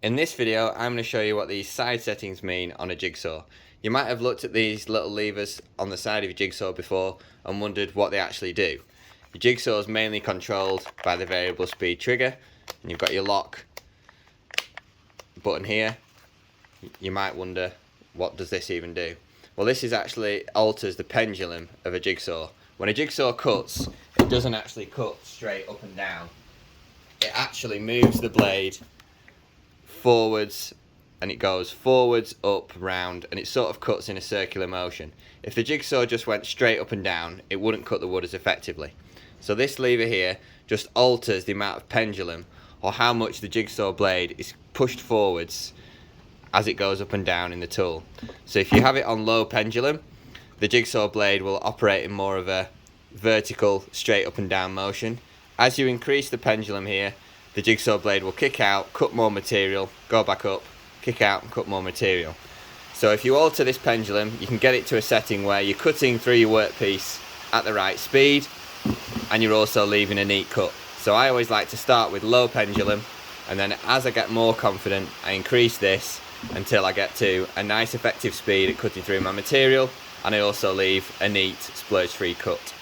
In this video, I'm going to show you what these side settings mean on a jigsaw. You might have looked at these little levers on the side of your jigsaw before and wondered what they actually do. Your jigsaw is mainly controlled by the variable speed trigger, and you've got your lock button here. You might wonder, what does this even do? Well, this is actually alters the pendulum of a jigsaw. When a jigsaw cuts, it doesn't actually cut straight up and down. It actually moves the blade forwards, and it goes forwards, up, round, and it sort of cuts in a circular motion. If the jigsaw just went straight up and down, it wouldn't cut the wood as effectively. So this lever here just alters the amount of pendulum, or how much the jigsaw blade is pushed forwards as it goes up and down in the tool. So if you have it on low pendulum, the jigsaw blade will operate in more of a vertical, straight up and down motion. As you increase the pendulum here, the jigsaw blade will kick out, cut more material, go back up, kick out and cut more material. So if you alter this pendulum, you can get it to a setting where you're cutting through your workpiece at the right speed, and you're also leaving a neat cut. So I always like to start with low pendulum, and then as I get more confident, I increase this until I get to a nice effective speed at cutting through my material, and I also leave a neat splurge-free cut.